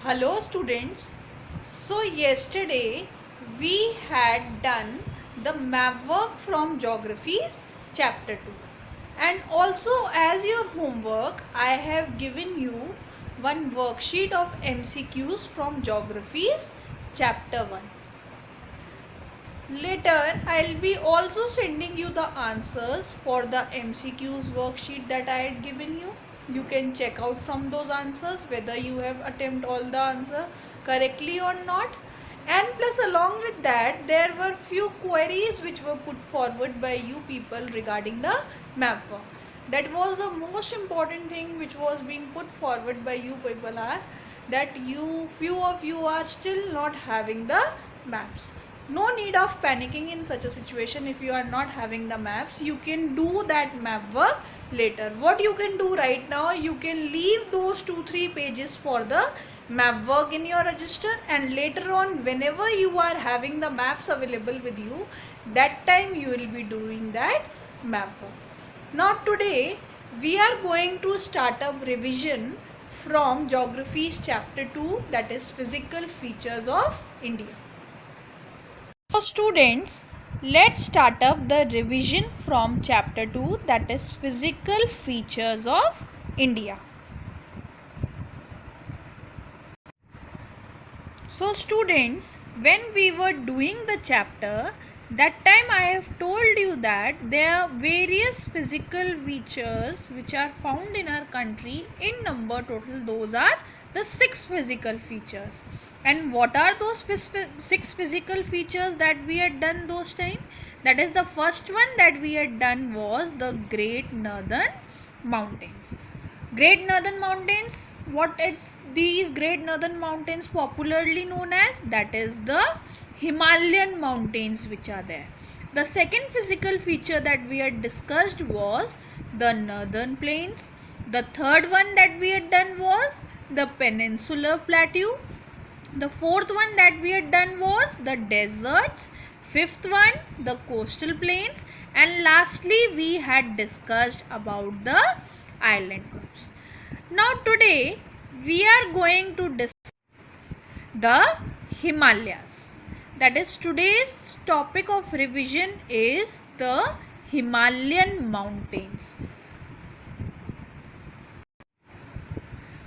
Hello students. So yesterday we had done the map work from geographies chapter 2, and also as your homework I have given you one worksheet of MCQs from geographies chapter 1. Later I'll be also sending you the answers for the MCQs worksheet that I had given you. You can check out from those answers whether you have attempted all the answer correctly or not. And plus along with that there were few queries which were put forward by you people regarding the map work. That was the most important thing which was being put forward by you people are that few of you are still not having the maps. No need of panicking in such a situation. If you are not having the maps, you can do that map work later. What you can do right now, you can leave those 2-3 pages for the map work in your register, and later on whenever you are having the maps available with you, that time you will be doing that map work. Now today we are going to start up revision from geographies chapter 2, that is physical features of India. So students, let's start up the revision from chapter 2, that is physical features of India. So students, when we were doing the chapter, that time I have told you that there are various physical features which are found in our country. In number total, those are the 6 physical features. And what are those 6 physical features that we had done those time? That is, the first one that we had done was the Great Northern Mountains. Great Northern Mountains, what is these Great Northern Mountains popularly known as? That is the Himalayan mountains which are there. The second physical feature that we had discussed was the Northern Plains. The third one that we had done was the Peninsular Plateau. The fourth one that we had done was the deserts. Fifth one, the coastal plains. And lastly, we had discussed about the island groups. Now today we are going to discuss the Himalayas. That is, today's topic of revision is the Himalayan mountains.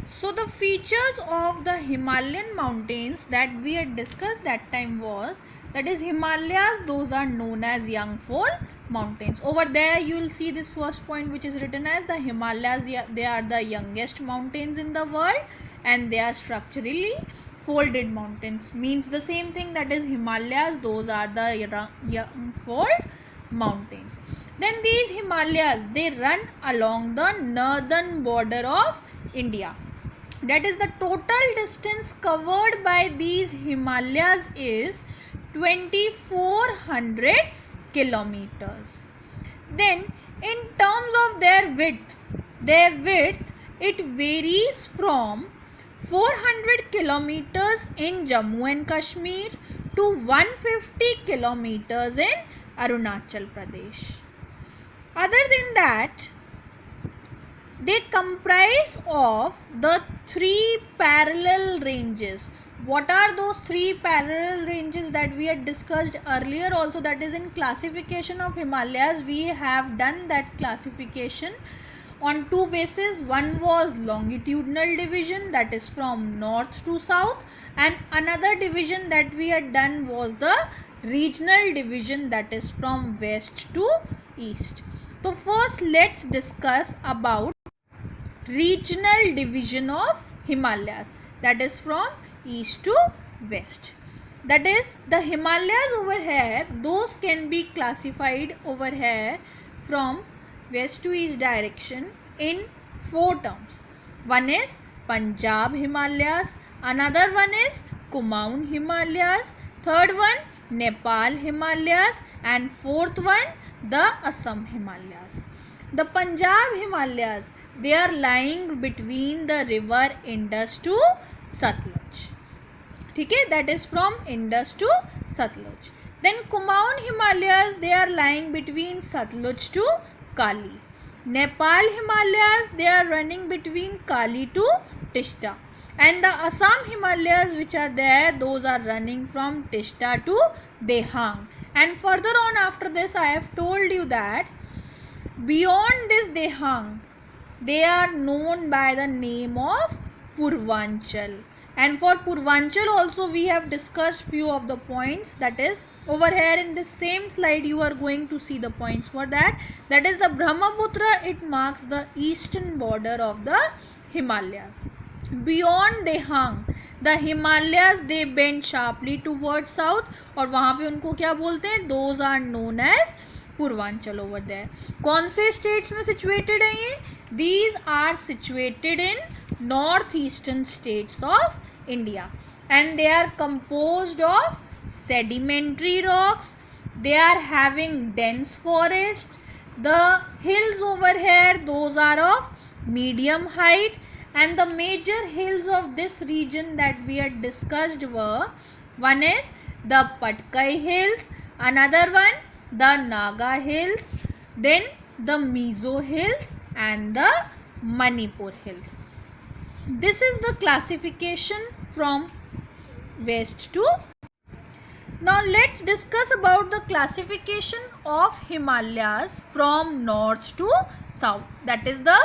So the features of the Himalayan mountains that we had discussed that time was, that is Himalayas, those are known as Youngfall mountains. Over there you will see this first point which is written as the Himalayas. They are the youngest mountains in the world and they are structurally folded mountains. Means the same thing, that is Himalayas, those are the Youngfall mountains. Then these Himalayas, they run along the northern border of India. That is, the total distance covered by these Himalayas is 2400 kilometers. Then in terms of their width it varies from 400 kilometers in Jammu and Kashmir to 150 kilometers in Arunachal Pradesh. Other than that, they comprise of the 3 parallel ranges. What are those 3 parallel ranges that we had discussed earlier also? That is, in classification of Himalayas, we have done that classification on 2 bases. One was longitudinal division, that is from north to south, and another division that we had done was the regional division, that is from west to east. So first let's discuss about regional division of Himalayas, that is from east to west. That is, the Himalayas over here, those can be classified over here from west to east direction in 4 terms. One is Punjab Himalayas, another one is Kumaon Himalayas, third one Nepal Himalayas, and fourth one the Assam Himalayas. The Punjab Himalayas, they are lying between the river Indus to Satluj. Okay, that is from Indus to Satluj. Then Kumaon Himalayas, they are lying between Satluj to Kali. Nepal Himalayas, they are running between Kali to Tista. And the Assam Himalayas which are there, those are running from Tista to Dehang. And further on after this, I have told you that beyond this Dehang, they are known by the name of Purvanchal. And for Purvanchal also we have discussed few of the points. That is, over here in this same slide you are going to see the points for that. That is the Brahmaputra, it marks the eastern border of the Himalaya. Beyond Dehang, the Himalayas they bend sharply towards south, और वहाँ पे उनको क्या बोलते हैं? Those are known as Purvanchal over there. कौन से states में situated हैं ये? These are situated in northeastern states of India, and they are composed of sedimentary rocks. They are having dense forest. The hills over here, those are of medium height, and the major hills of this region that we had discussed were, one is the Patkai Hills, another one the Naga Hills, then the Mizo Hills and the Manipur Hills. This is the classification from west to. Now let's discuss about the classification of Himalayas from north to south. That is the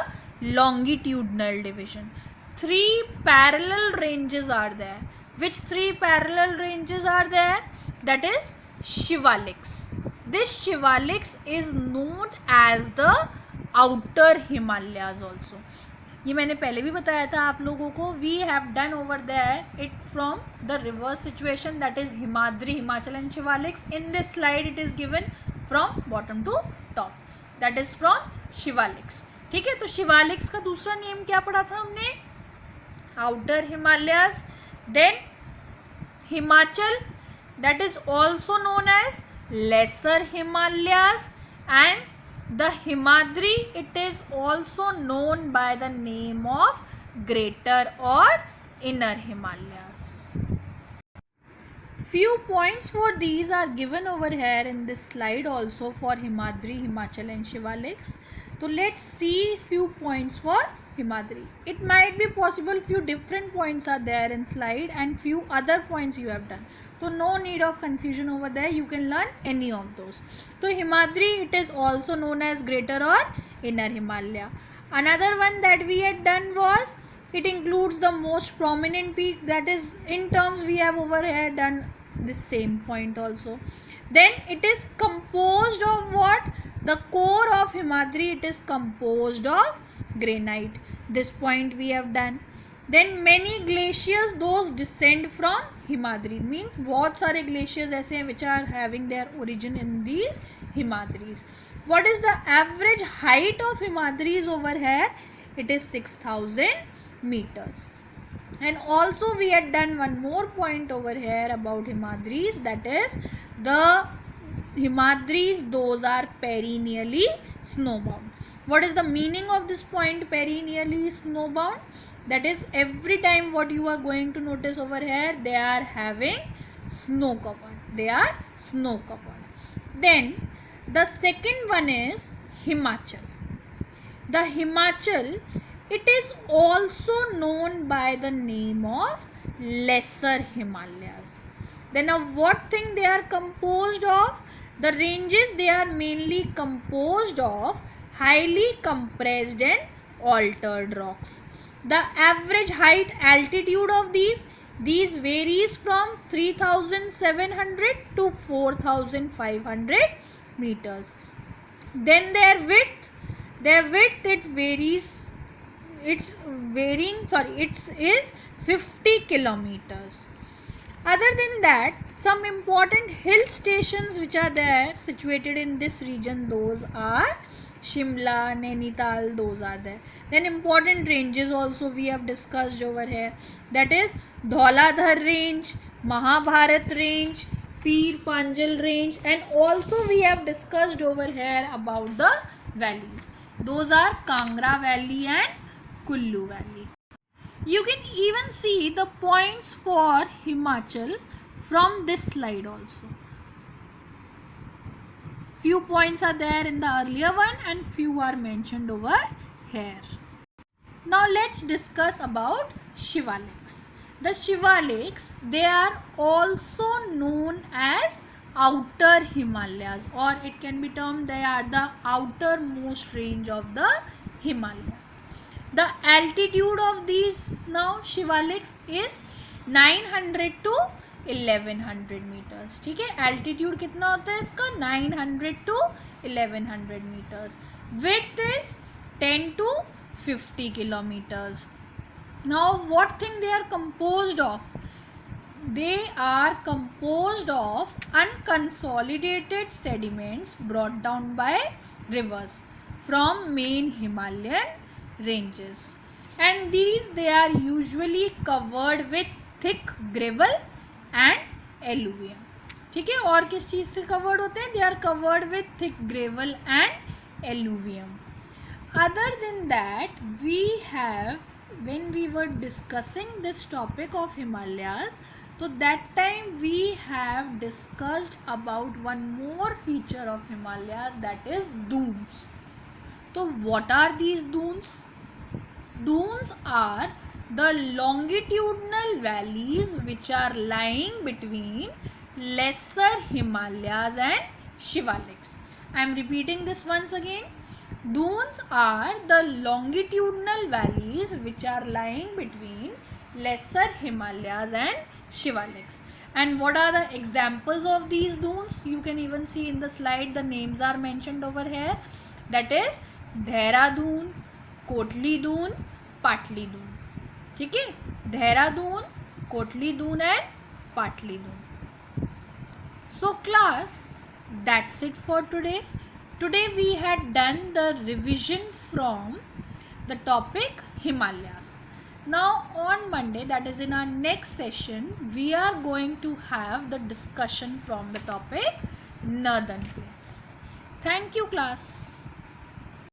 longitudinal division. 3 parallel ranges are there. Which 3 parallel ranges are there? That is Shivaliks. This Shivaliks is known as the outer Himalayas also. ये मैंने पहले भी बताया था आप लोगों को. We have done over there it from the rivers situation, that is Himadri, Himachal and Shivaliks. In this slide it is given from bottom to top, that is from Shivaliks. ठीक है, तो शिवालिक्स का दूसरा नेम क्या पढ़ा था हमने? Outer Himalayas. Then Himachal, that is also known as lesser Himalayas, and the Himadri, it is also known by the name of Greater or Inner Himalayas. Few points for these are given over here in this slide also for Himadri, Himachal and Shivaliks. So let's see few points for Himadri. It might be possible few different points are there in slide and few other points you have done. So no need of confusion over there, you can learn any of those. So Himadri, it is also known as Greater or Inner Himalaya. Another one that we had done was, it includes the most prominent peak, that is in terms we have over here done this same point also. Then it is composed of what? The core of Himadri, it is composed of granite. This point we have done. Then many glaciers, those descend from Himadri. Means बहुत सारे glaciers ऐसे हैं which are having their origin in these Himadris. What is the average height of Himadris over here? It is 6,000 meters. And also we had done one more point over here about Himadris, that is the Himadris, those are perennially snowbound. What is the meaning of this point, perennially snowbound? That is, every time what you are going to notice over here, they are having snow covered. They are snow covered. Then the second one is Himachal. The Himachal, it is also known by the name of Lesser Himalayas. Then of what thing they are composed of? The ranges, they are mainly composed of highly compressed and altered rocks. The average height, altitude of these varies from 3,700 to 4,500 meters. Then their width it varies. It is 50 kilometers. Other than that, some important hill stations which are there situated in this region, those are Shimla, Nainital, those are there. Then important ranges also we have discussed over here, that is Dhauladhar range, Mahabharat range, Pir Panjal range, and also we have discussed over here about the valleys. Those are Kangra Valley and Kullu Valley. You can even see the points for Himachal from this slide also. Few points are there in the earlier one and few are mentioned over here. Now let's discuss about Shivaliks. The Shivaliks, they are also known as outer Himalayas, or it can be termed they are the outermost range of the Himalayas. The altitude of these now Shivaliks is 900 to 1100 meters. ठीक है, altitude कितना होता है इसका? 900 to 1100 meters. Width is 10 to 50 kilometers. Now what thing they are composed of? They are composed of unconsolidated sediments brought down by rivers from main Himalayan ranges, and these they are usually covered with thick gravel and alluvium. ठीक है, और किस चीज़ से covered होते हैं? They are covered with thick gravel and alluvium. Other than that, we have, when we were discussing this topic of Himalayas, so that time we have discussed about one more feature of Himalayas, that is dunes. So what are these dunes? Dunes are the longitudinal valleys which are lying between lesser Himalayas and Shivaliks. I am repeating this once again. Dunes are the longitudinal valleys which are lying between lesser Himalayas and Shivaliks. And what are the examples of these dunes? You can even see in the slide, the names are mentioned over here. That is Dehradun, Kotli Dun, Patli Dun. ठीक है, Dehradun, Kotli Dun and Patli Dun. So class, that's it for today. Today we had done the revision from the topic Himalayas. Now on Monday, that is in our next session, we are going to have the discussion from the topic Northern Plains. Thank you class.